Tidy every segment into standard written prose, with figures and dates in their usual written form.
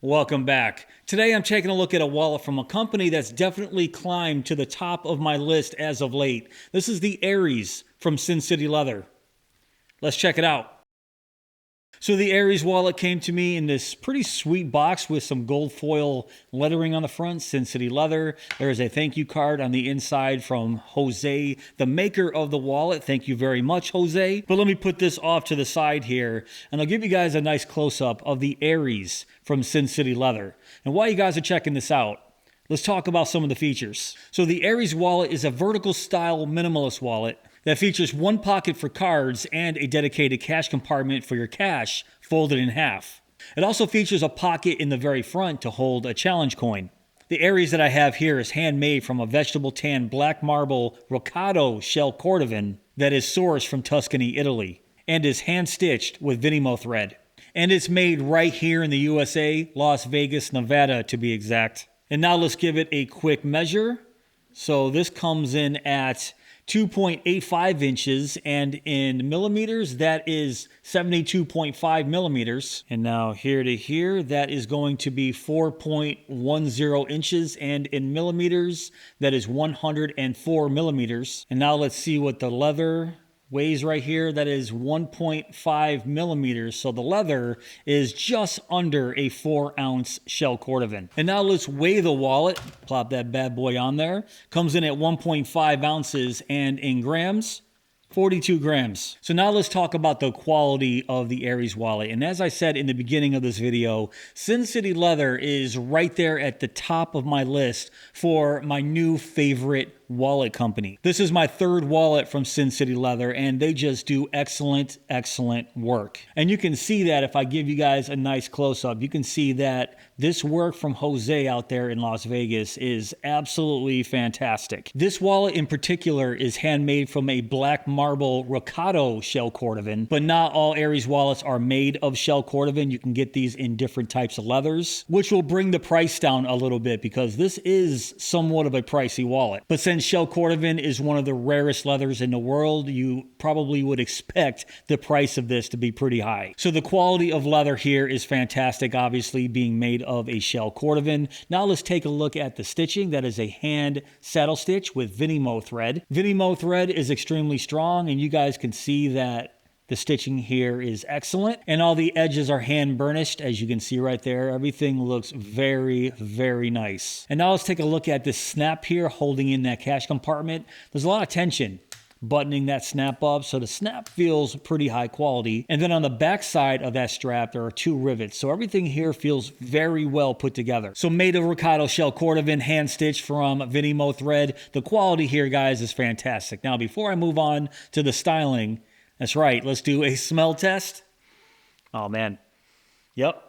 Welcome back. Today I'm taking a look at a wallet from a company that's definitely climbed to the top of my list as of late. This is the Aries from Sin City Leather. Let's check it out. So the Aries wallet came to me in this pretty sweet box with some gold foil lettering on the front, Sin City Leather. There is a thank you card on the inside from Jose, the maker of the wallet. Thank you very much, Jose. But let me put this off to the side here, and I'll give you guys a nice close-up of the Aries from Sin City Leather. And while you guys are checking this out, let's talk about some of the features. So the Aries wallet is a vertical style minimalist wallet that features one pocket for cards and a dedicated cash compartment for your cash folded in half. It also features a pocket in the very front to hold a challenge coin. The Aries that I have here is handmade from a vegetable tan black marble Riccardo shell cordovan that is sourced from Tuscany, Italy, and is hand stitched with Vinimo thread. And it's made right here in the USA, Las Vegas, Nevada to be exact. And now let's give it a quick measure. So this comes in at 2.85 inches, and in millimeters, that is 72.5 millimeters. And now here to here, that is going to be 4.10 inches, and in millimeters, that is 104 millimeters. And now let's see what the leather weighs right here. That is 1.5 millimeters. So the leather is just under a 4-ounce shell cordovan. And now let's weigh the wallet. Plop that bad boy on there. Comes in at 1.5 ounces, and in grams, 42 grams. So now let's talk about the quality of the Aries wallet. And as I said in the beginning of this video, Sin City Leather is right there at the top of my list for my new favorite wallet company. This is my third wallet from Sin City Leather, and they just do excellent work. And you can see that if I give you guys a nice close-up, you can see that this work from Jose out there in Las Vegas is absolutely fantastic. This wallet in particular is handmade from a black marble Riccardo shell cordovan, but not all Aries wallets are made of shell cordovan. You can get these in different types of leathers, which will bring the price down a little bit because this is somewhat of a pricey wallet. But since shell cordovan is one of the rarest leathers in the world, you probably would expect the price of this to be pretty high. So the quality of leather here is fantastic, obviously being made of a shell cordovan. Now let's take a look at the stitching. That is a hand saddle stitch with Vinimo thread. Vinimo thread is extremely strong, and you guys can see that the stitching here is excellent, and all the edges are hand burnished, as you can see right there. Everything looks very nice. And now let's take a look at this snap here holding in that cash compartment. There's a lot of tension buttoning that snap up, so the snap feels pretty high quality. And then on the back side of that strap, there are 2 rivets, so everything here feels very well put together. So made of Riccardo shell cordovan, hand stitched from Vinimo thread. The quality here, guys, is fantastic. Now, before I move on to the styling, that's right, let's do a smell test. Oh man, yep.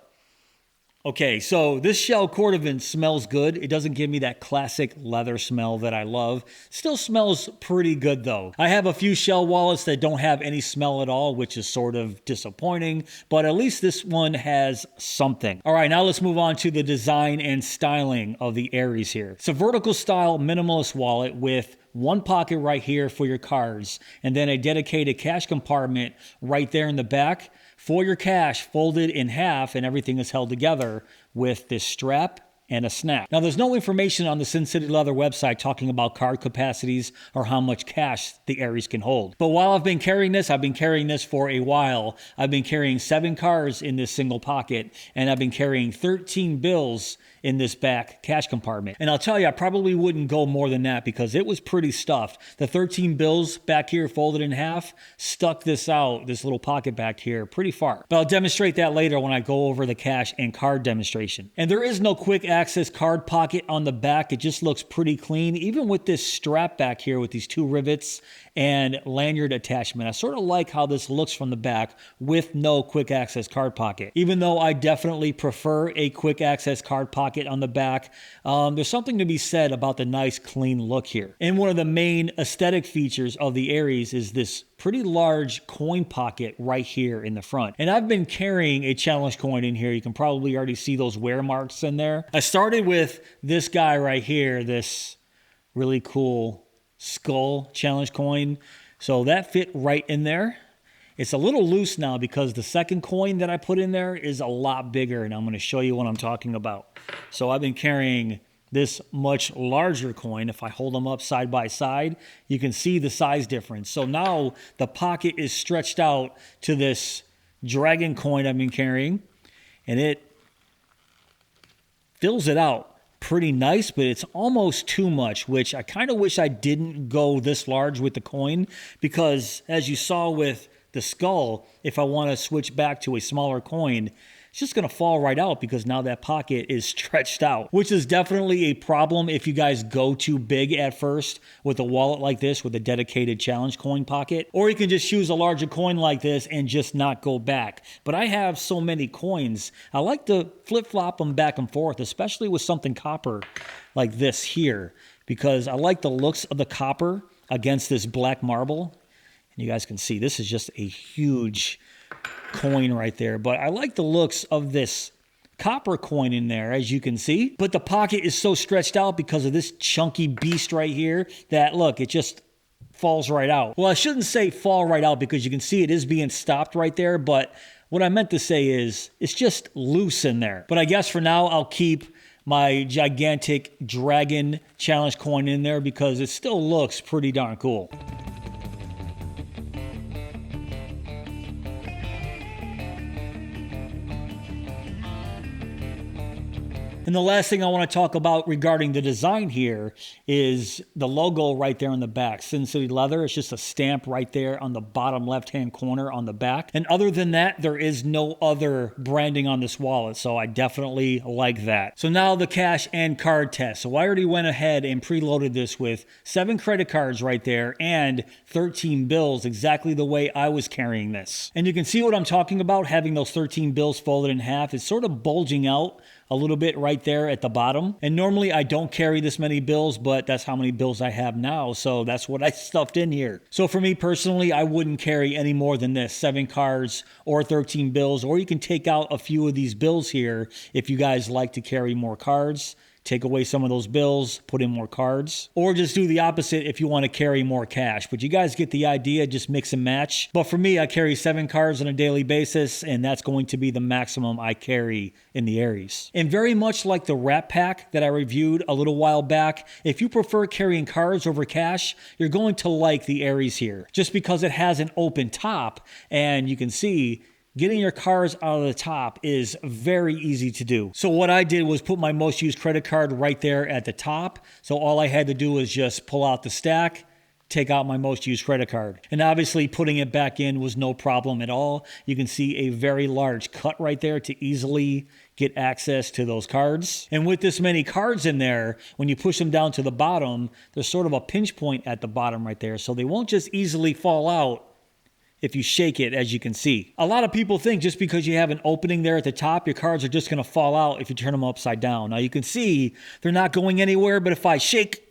Okay, so this shell cordovan smells good. It doesn't give me that classic leather smell that I love. Still smells pretty good though. I have a few shell wallets that don't have any smell at all, which is sort of disappointing, but at least this one has something. All right, now let's move on to the design and styling of the Aries here. It's a vertical style minimalist wallet with one pocket right here for your cards, and then a dedicated cash compartment right there in the back for your cash folded in half, and everything is held together with this strap and a snap. Now, there's no information on the Sin City Leather website talking about card capacities or how much cash the Aries can hold. But while I've been carrying this for a while. I've been carrying 7 cards in this single pocket, and I've been carrying 13 bills in this back cash compartment. And I'll tell you, I probably wouldn't go more than that because it was pretty stuffed. The 13 bills back here folded in half stuck this little pocket back here pretty far. But I'll demonstrate that later when I go over the cash and card demonstration. And there is no quick access card pocket on the back. It just looks pretty clean, even with this strap back here with these 2 rivets and lanyard attachment. I sort of like how this looks from the back with no quick access card pocket. Even though I definitely prefer a quick access card pocket on the back, there's something to be said about the nice clean look here. And one of the main aesthetic features of the Aries is this pretty large coin pocket right here in the front. And I've been carrying a challenge coin in here. You can probably already see those wear marks in there. I started with this guy right here, this really cool skull challenge coin. So that fit right in there. It's a little loose now because the second coin that I put in there is a lot bigger, and I'm going to show you what I'm talking about. So I've been carrying this much larger coin. If I hold them up side by side, you can see the size difference. So now the pocket is stretched out to this dragon coin I've been carrying, and it fills it out pretty nice, but it's almost too much, which I kind of wish I didn't go this large with the coin, because as you saw with the skull, if I want to switch back to a smaller coin, it's just going to fall right out because now that pocket is stretched out, which is definitely a problem if you guys go too big at first with a wallet like this with a dedicated challenge coin pocket. Or you can just choose a larger coin like this and just not go back. But I have so many coins, I like to flip-flop them back and forth, especially with something copper like this here, because I like the looks of the copper against this black marble. And you guys can see this is just a huge coin right there, but I like the looks of this copper coin in there, as you can see. But the pocket is so stretched out because of this chunky beast right here that, look, it just falls right out. Well, I shouldn't say fall right out because you can see it is being stopped right there, but what I meant to say is it's just loose in there. But I guess for now I'll keep my gigantic dragon challenge coin in there because it still looks pretty darn cool. And the last thing I want to talk about regarding the design here is the logo right there on the back. Sin City Leather. It's just a stamp right there on the bottom left-hand corner on the back. And other than that, there is no other branding on this wallet. So I definitely like that. So now the cash and card test. So I already went ahead and preloaded this with 7 credit cards right there and 13 bills, exactly the way I was carrying this. And you can see what I'm talking about, having those 13 bills folded in half. It's sort of bulging out a little bit right there at the bottom. And normally I don't carry this many bills, but that's how many bills I have now. So that's what I stuffed in here. So for me personally, I wouldn't carry any more than this, 7 cards or 13 bills, or you can take out a few of these bills here if you guys like to carry more cards. Take away some of those bills, put in more cards, or just do the opposite if you want to carry more cash. But you guys get the idea, just mix and match. But for me, I carry 7 cards on a daily basis, and that's going to be the maximum I carry in the Aries. And very much like the wrap pack that I reviewed a little while back, if you prefer carrying cards over cash, you're going to like the Aries here, just because it has an open top, and you can see getting your cards out of the top is very easy to do. So what I did was put my most used credit card right there at the top. So all I had to do was just pull out the stack, take out my most used credit card. And obviously putting it back in was no problem at all. You can see a very large cut right there to easily get access to those cards. And with this many cards in there, when you push them down to the bottom, there's sort of a pinch point at the bottom right there. So they won't just easily fall out if you shake it, as you can see. A lot of people think just because you have an opening there at the top, your cards are just gonna fall out if you turn them upside down. Now you can see they're not going anywhere, but if I shake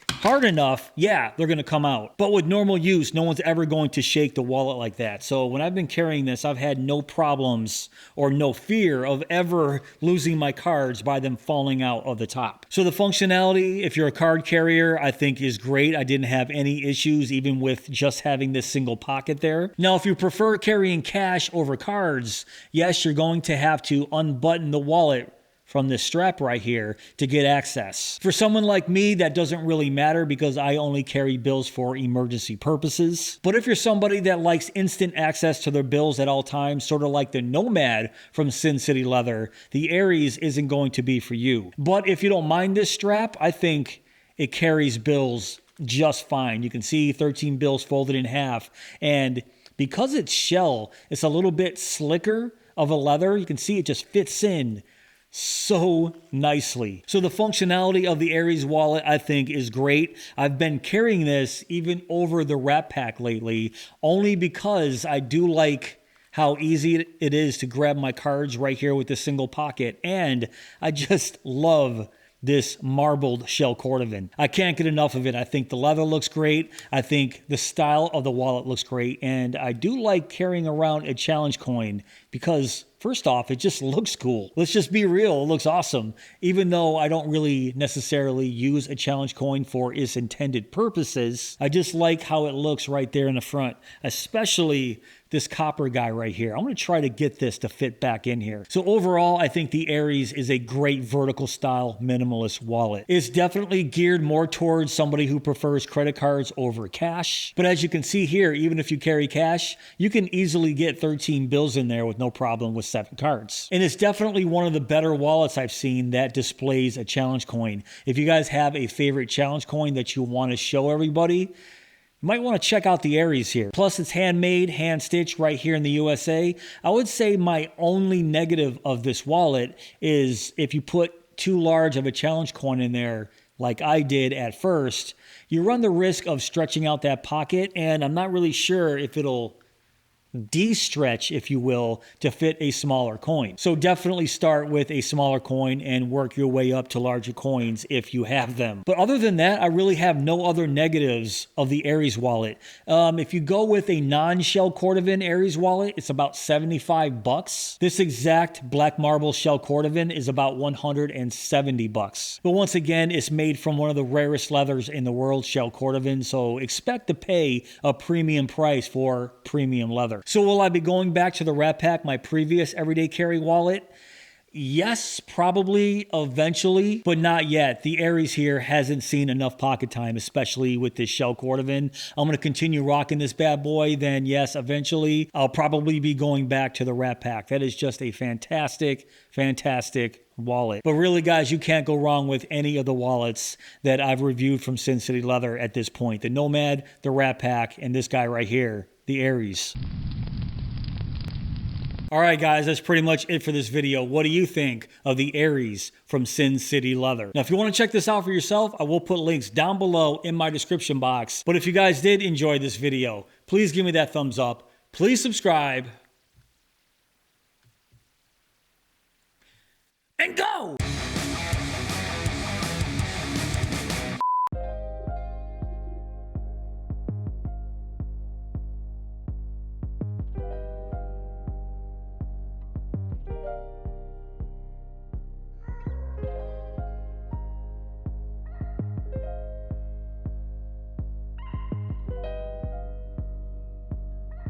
hard enough, yeah, they're gonna come out. But with normal use, no one's ever going to shake the wallet like that. So when I've been carrying this, I've had no problems or no fear of ever losing my cards by them falling out of the top. So the functionality, if you're a card carrier, I think is great. I didn't have any issues even with just having this single pocket there. Now, if you prefer carrying cash over cards, yes, you're going to have to unbutton the wallet from this strap right here to get access. For someone like me, that doesn't really matter because I only carry bills for emergency purposes. But if you're somebody that likes instant access to their bills at all times, sort of like the Nomad from Sin City Leather, the Aries isn't going to be for you. But if you don't mind this strap, I think it carries bills just fine. You can see 13 bills folded in half. And because it's shell, it's a little bit slicker of a leather. You can see it just fits in so nicely. So the functionality of the Aries wallet, I think, is great. I've been carrying this even over the wrap pack lately, only because I do like how easy it is to grab my cards right here with this single pocket. And I just love this marbled shell cordovan. I can't get enough of it. I think the leather looks great. I think the style of the wallet looks great. And I do like carrying around a challenge coin because First off, it just looks cool. Let's just be real, it looks awesome. Even though I don't really necessarily use a challenge coin for its intended purposes, I just like how it looks right there in the front, especially this copper guy right here. I'm going to try to get this to fit back in here. So overall, I think the Aries is a great vertical style minimalist wallet. It's definitely geared more towards somebody who prefers credit cards over cash. But as you can see here, even if you carry cash, you can easily get 13 bills in there with no problem with 7 cards. And it's definitely one of the better wallets I've seen that displays a challenge coin. If you guys have a favorite challenge coin that you want to show everybody, you might want to check out the Aries here. Plus, it's handmade, hand-stitched right here in the USA. I would say my only negative of this wallet is if you put too large of a challenge coin in there, like I did at first, you run the risk of stretching out that pocket, and I'm not really sure if it'll de-stretch, if you will, to fit a smaller coin. So definitely start with a smaller coin and work your way up to larger coins if you have them. But other than that, I really have no other negatives of the Aries wallet. If you go with a non-shell cordovan Aries wallet, it's about 75 bucks. This exact black marble shell cordovan is about 170 bucks. But once again, it's made from one of the rarest leathers in the world, shell cordovan, so expect to pay a premium price for premium leather. So will I be going back to the Rat Pack, my previous everyday carry wallet? Yes, probably eventually, but not yet. The Aries here hasn't seen enough pocket time, especially with this shell cordovan. I'm going to continue rocking this bad boy. Then yes, eventually I'll probably be going back to the Rat Pack. That is just a fantastic, fantastic wallet. But really, guys, you can't go wrong with any of the wallets that I've reviewed from Sin City Leather at this point. The Nomad, the Rat Pack, and this guy right here, the Aries. All right, guys, that's pretty much it for this video. What do you think of the Aries from Sin City Leather? Now, if you want to check this out for yourself, I will put links down below in my description box. But if you guys did enjoy this video, please give me that thumbs up. Please subscribe. And go!